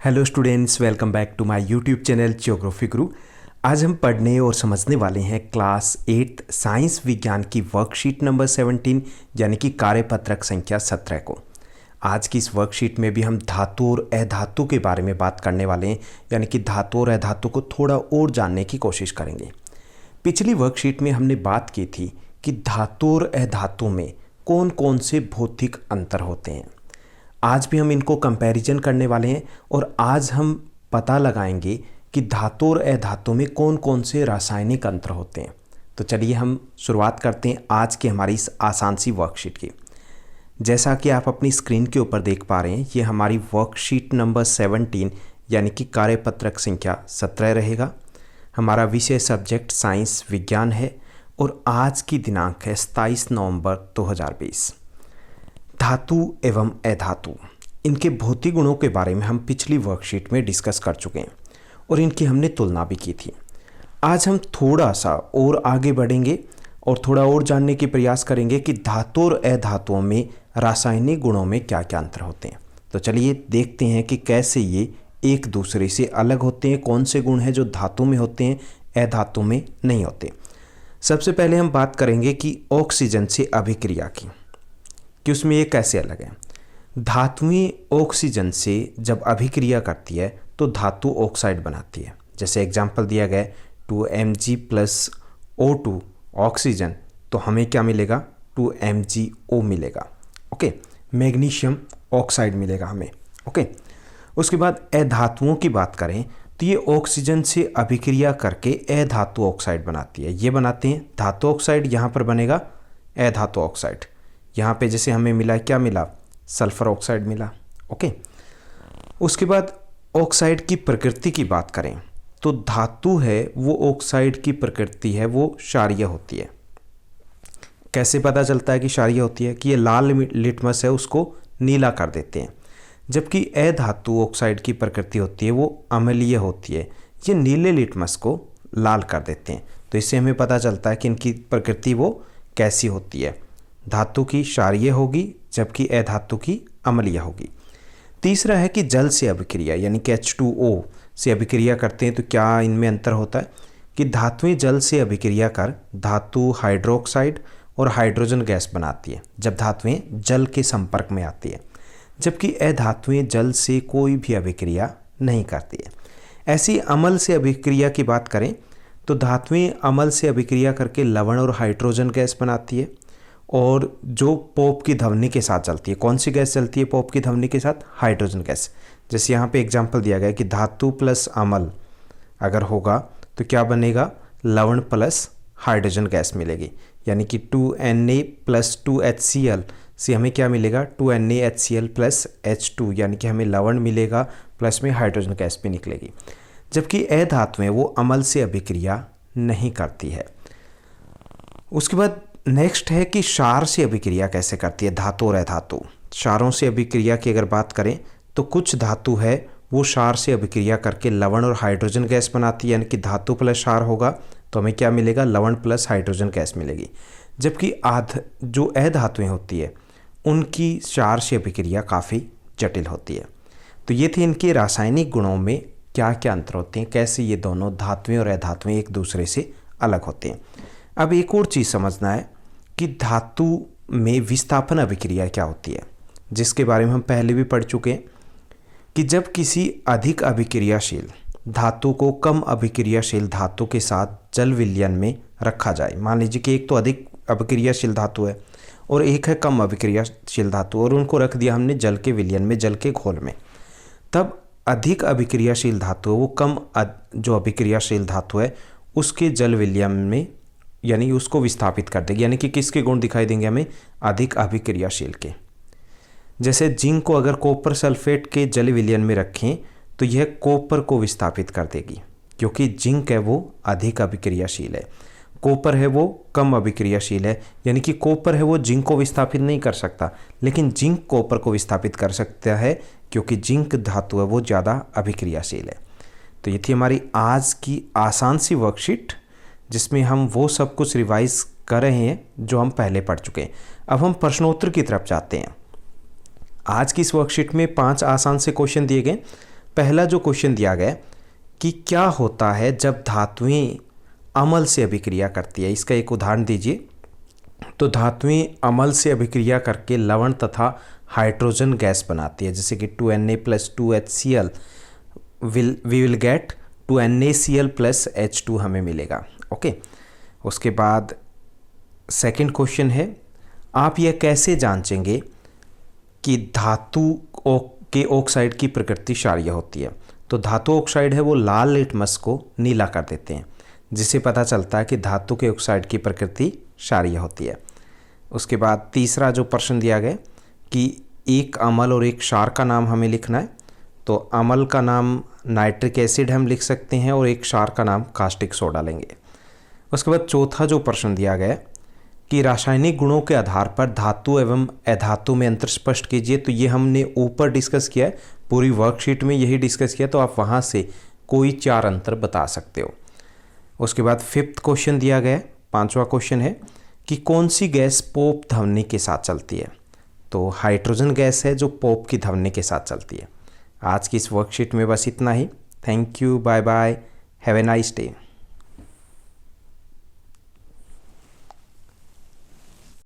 Hello students, welcome back to my YouTube channel Geography Guru. आज हम पढ़ने और समझने वाले हैं क्लास 8 साइंस विज्ञान की वर्कशीट नंबर 17 यानी कि कार्यपत्रक संख्या 17 को। आज की इस वर्कशीट में भी हम धातु और अधातु के बारे में बात करने वाले हैं, यानी कि धातु और अधातु को थोड़ा और जानने की कोशिश करेंगे। पिछली वर्कशीट में हमने बात की थी कि धातु और अधातु में कौन कौन से भौतिक अंतर होते हैं। आज भी हम इनको कंपैरिजन करने वाले हैं और आज हम पता लगाएंगे कि धातु और अधातु में कौन कौन से रासायनिक अंतर होते हैं। तो चलिए हम शुरुआत करते हैं आज की हमारी इस आसान सी वर्कशीट की। जैसा कि आप अपनी स्क्रीन के ऊपर देख पा रहे हैं, ये हमारी वर्कशीट नंबर 17 यानी कि कार्यपत्रक संख्या 17 रहेगा। हमारा विषय सब्जेक्ट साइंस विज्ञान है और आज की दिनांक है 27 नवंबर 2020। धातु एवं अधातु, इनके भौतिक गुणों के बारे में हम पिछली वर्कशीट में डिस्कस कर चुके हैं और इनकी हमने तुलना भी की थी। आज हम थोड़ा सा और आगे बढ़ेंगे और थोड़ा और जानने की प्रयास करेंगे कि धातु और अधातुओं में रासायनिक गुणों में क्या क्या अंतर होते हैं। तो चलिए देखते हैं कि कैसे ये एक दूसरे से अलग होते हैं, कौन से गुण हैं जो धातु में होते हैं अधातु में नहीं होते। सबसे पहले हम बात करेंगे कि ऑक्सीजन से अभिक्रिया की, कि उसमें ये कैसे अलग है। धातुएं ऑक्सीजन से जब अभिक्रिया करती है तो धातु ऑक्साइड बनाती है। जैसे एग्जाम्पल दिया गया 2Mg+O2 ऑक्सीजन, तो हमें क्या मिलेगा 2MgO मिलेगा। ओके, मैग्नीशियम ऑक्साइड मिलेगा हमें। ओके, उसके बाद अधातुओं की बात करें तो ये ऑक्सीजन से अभिक्रिया करके अधातु ऑक्साइड बनाती है। ये बनाते हैं धातु ऑक्साइड, यहाँ पर बनेगा अधातु ऑक्साइड। यहाँ पे जैसे हमें मिला, क्या मिला, सल्फर ऑक्साइड मिला। ओके, उसके बाद ऑक्साइड की प्रकृति की बात करें तो धातु है वो ऑक्साइड की प्रकृति है वो क्षारीय होती है। कैसे पता चलता है कि क्षारीय होती है? कि ये लाल लिटमस है उसको नीला कर देते हैं, जबकि अधातु ऑक्साइड की प्रकृति होती है वो अम्लीय होती है, ये नीले लिटमस को लाल कर देते हैं। तो इससे हमें पता चलता है कि इनकी प्रकृति वो कैसी होती है। धातु की क्षारीय होगी जबकि अधातु की अम्लीय होगी। तीसरा है कि जल से अभिक्रिया, यानी कि H2O से अभिक्रिया करते हैं तो क्या इनमें अंतर होता है कि धातुएं जल से अभिक्रिया कर धातु हाइड्रोक्साइड और हाइड्रोजन गैस बनाती है जब धातुएं जल के संपर्क में आती है, जबकि अधातुएं जल से कोई भी अभिक्रिया नहीं करती है। ऐसी अम्ल से अभिक्रिया की बात करें तो धातुएं अम्ल से अभिक्रिया करके लवण और हाइड्रोजन गैस बनाती है, और जो पोप की ध्वनि के साथ चलती है, कौन सी गैस चलती है पोप की ध्वनि के साथ? Hydrogen gas. जैसे यहाँ पे एग्जांपल दिया गया है कि धातु प्लस अम्ल अगर होगा तो क्या बनेगा, लवण प्लस हाइड्रोजन गैस मिलेगी, यानी कि 2Na+2HCl से हमें क्या मिलेगा 2NaHCl+H2, यानी कि हमें लवण मिलेगा प्लस में हाइड्रोजन गैस भी निकलेगी। जबकि अधातुएं वो अम्ल से अभिक्रिया नहीं करती है। उसके बाद नेक्स्ट है कि क्षार से अभिक्रिया कैसे करती है धातु और अधातु। क्षारों से अभिक्रिया की अगर बात करें तो कुछ धातु है वो क्षार से अभिक्रिया करके लवण और हाइड्रोजन गैस बनाती है, यानी कि धातु प्लस क्षार होगा तो हमें क्या मिलेगा, लवण प्लस हाइड्रोजन गैस मिलेगी। जबकि जो अधातुएं होती है उनकी क्षार से अभिक्रिया काफ़ी जटिल होती है। तो ये थे इनके रासायनिक गुणों में क्या क्या अंतर होते हैं, कैसे ये दोनों धातुएं और अधातुएं एक दूसरे से अलग होते हैं। अब एक और चीज़ समझना है कि धातु में विस्थापन अभिक्रिया क्या होती है, जिसके बारे में हम पहले भी पढ़ चुके हैं कि जब किसी अधिक अभिक्रियाशील धातु को कम अभिक्रियाशील धातु के साथ जल विलयन में रखा जाए। मान लीजिए कि एक तो अधिक अभिक्रियाशील धातु है और एक है कम अभिक्रियाशील धातु, और उनको रख दिया हमने जल के विलयन में, जल के घोल में, तब अधिक अभिक्रियाशील धातु है वो कम जो अभिक्रियाशील धातु है उसके जल विलयन में, यानी उसको विस्थापित कर देगी। यानी कि किसके गुण दिखाई देंगे हमें, अधिक अभिक्रियाशील के। जैसे जिंक को अगर कॉपर सल्फेट के जल विलयन में रखें तो यह कॉपर को विस्थापित कर देगी, क्योंकि जिंक है वो अधिक अभिक्रियाशील है, कॉपर है वो कम अभिक्रियाशील है। यानी कि कॉपर है वो जिंक को विस्थापित नहीं कर सकता, लेकिन जिंक कॉपर को विस्थापित कर सकता है, क्योंकि जिंक धातु है वो ज़्यादा अभिक्रियाशील है। तो ये थी हमारी आज की आसान सी वर्कशीट, जिसमें हम वो सब कुछ रिवाइज कर रहे हैं जो हम पहले पढ़ चुके हैं। अब हम प्रश्नोत्तर की तरफ जाते हैं। आज की इस वर्कशीट में 5 आसान से क्वेश्चन दिए गए। पहला जो क्वेश्चन दिया गया कि क्या होता है जब धातुएं अम्ल से अभिक्रिया करती है, इसका एक उदाहरण दीजिए। तो धातुएं अम्ल से अभिक्रिया करके लवण तथा हाइड्रोजन गैस बनाती है, जैसे कि 2Na + 2HCl we will get 2NaCl + H2 हमें मिलेगा। ओके, उसके बाद सेकंड क्वेश्चन है, आप यह कैसे जांचेंगे कि धातु के ऑक्साइड की प्रकृति क्षारीय होती है। तो धातु ऑक्साइड है वो लाल लिटमस को नीला कर देते हैं, जिससे पता चलता है कि धातु के ऑक्साइड की प्रकृति क्षारीय होती है। उसके बाद तीसरा जो प्रश्न दिया गया कि एक अम्ल और एक क्षार का नाम हमें लिखना है। तो अम्ल का नाम नाइट्रिक एसिड हम लिख सकते हैं और एक क्षार का नाम कास्टिक सोडा लेंगे। उसके बाद चौथा जो प्रश्न दिया गया कि रासायनिक गुणों के आधार पर धातु एवं अधातु में अंतर स्पष्ट कीजिए। तो ये हमने ऊपर डिस्कस किया है, पूरी वर्कशीट में यही डिस्कस किया, तो आप वहाँ से कोई 4 अंतर बता सकते हो। उसके बाद फिफ्थ क्वेश्चन दिया गया, 5वां क्वेश्चन है कि कौन सी गैस पोप ध्वनि के साथ चलती है। तो हाइड्रोजन गैस है जो पोप की ध्वनि के साथ चलती है। आज की इस वर्कशीट में बस इतना ही। Thank you, bye bye, have a nice day.